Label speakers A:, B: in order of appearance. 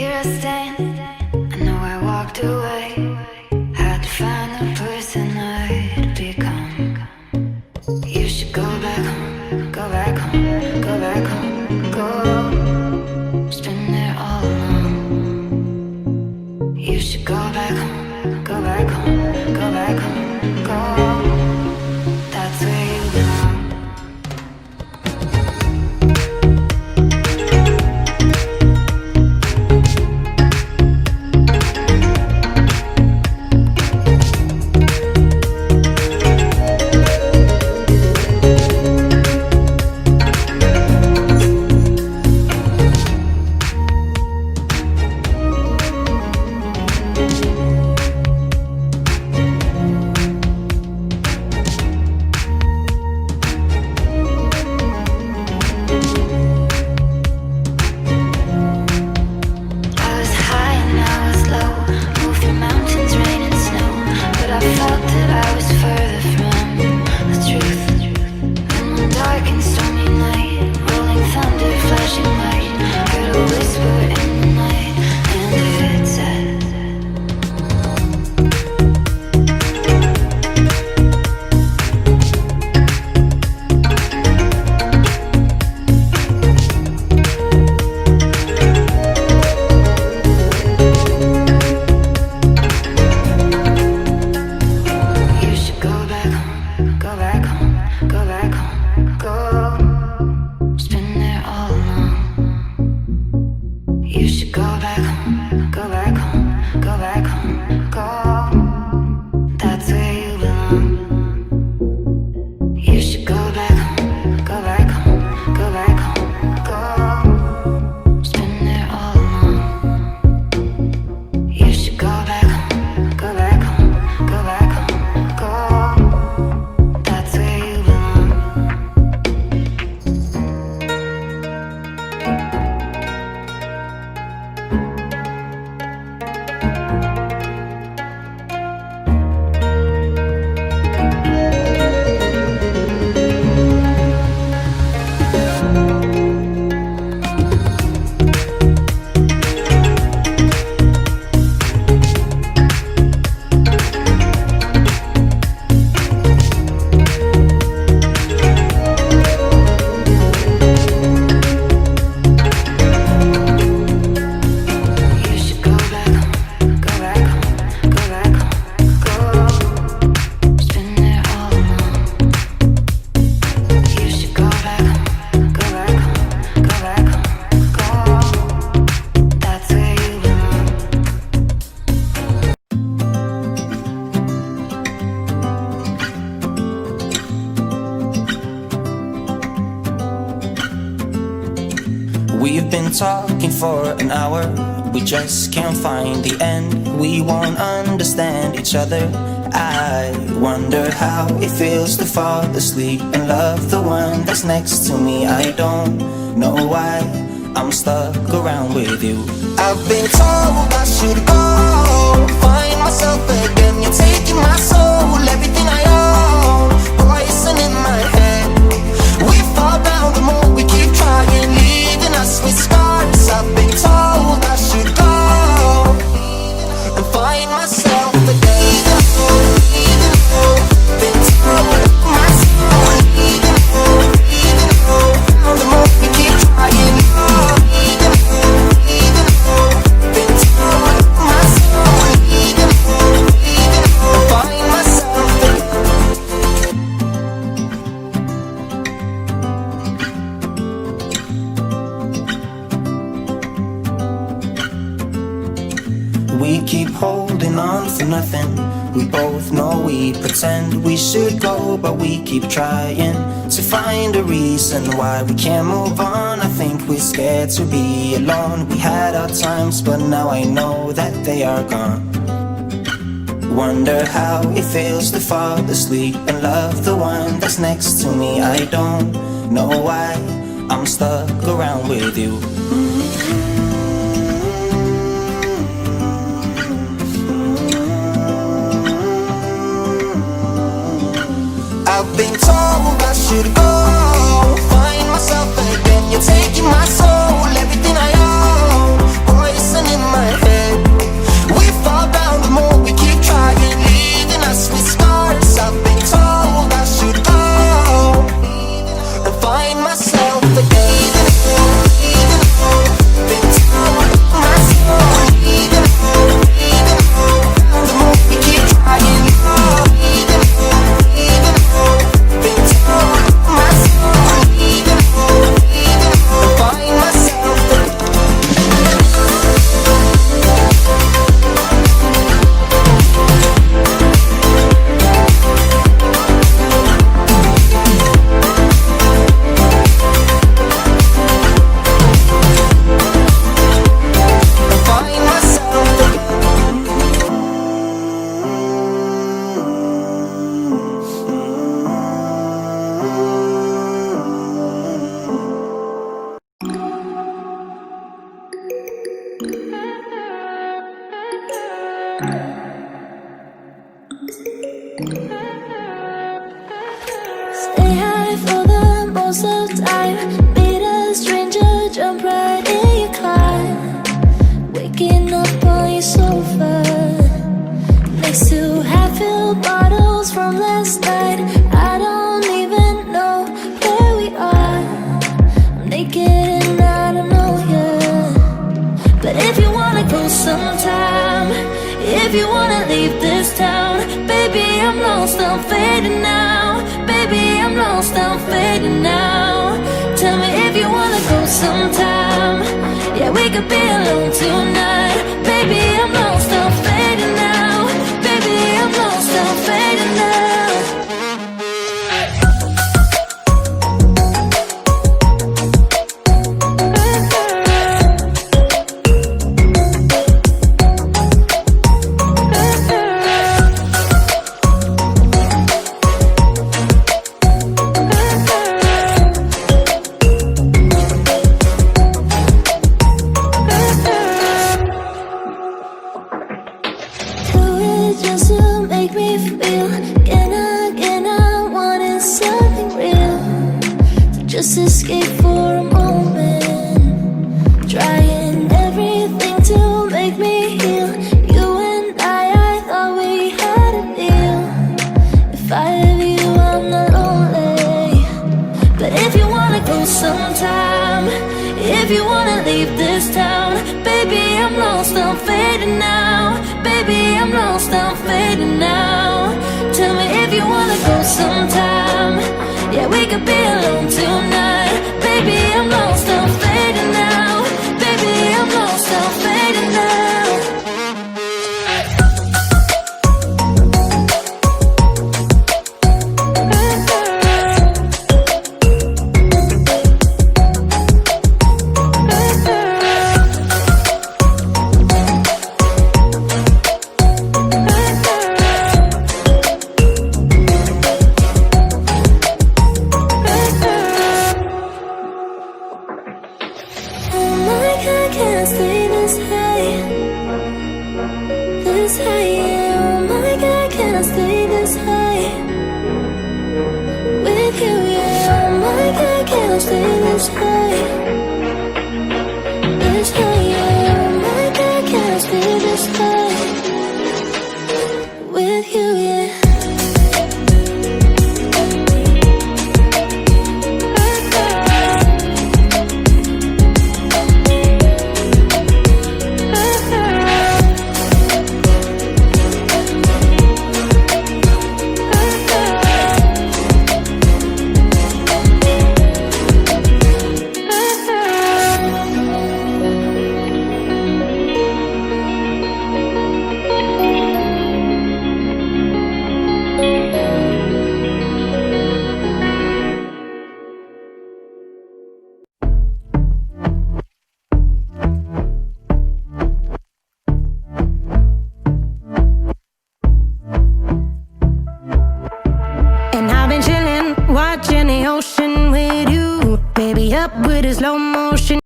A: Here I stand, I know I walked away. Had to find the person I'd become. You should go back home, go back home, go back home, go. It's been there all along. You should go back home, go back home, go back home, go. That's where you belong.
B: We've been talking for an hour, we just can't find the end. We won't understand each other. I wonder how it feels to fall asleep and love the one that's next to me. I don't know why I'm stuck around with you. I've been told I should go find myself again. You're taking my soul, everything I own, poison in my head. We fall down the more we keep trying, leaving us with scars. I've been told I should go and find myself again. Even though, been told my soul, even though, the more we keep trying, even though, been told my soul, even though, find myself again. We keep holding on for nothing. We both know we pretend we should go, but we keep trying to find a reason why we can't move on. I think we're scared to be alone. We had our times, but now I know that they are gone. Wonder how it feels to fall asleep and love the one that's next to me. I don't know why I'm stuck around with you. I've been told I should go find myself again. You're taking my soul, everything I own, poison in
A: waking up on your sofa next to half-filled bottles from last night. I don't even know where we are. I'm naked and I don't know you. But if you wanna go sometime, if you wanna leave this town, baby, I'm lost, I'm fading now. Baby, I'm lost, I'm fading now. Tell me if you wanna go sometime. Yeah, we could be alone tonight. Baby, I'm lost, I'm fading now. Baby, I'm lost, I'm fading now. Just to make me feel again, I wanted something real to just escape for a moment, trying everything to make me heal. You and I thought we had a deal. If I have you, I'm not lonely. But if you wanna go sometime, if you wanna leave this town, baby, I'm lost, I'm fading now. Baby, I'm lost, I'm fading now. Tell me if you wanna go sometime. Yeah, we could be alone tonight. Baby, I'm lost, I'm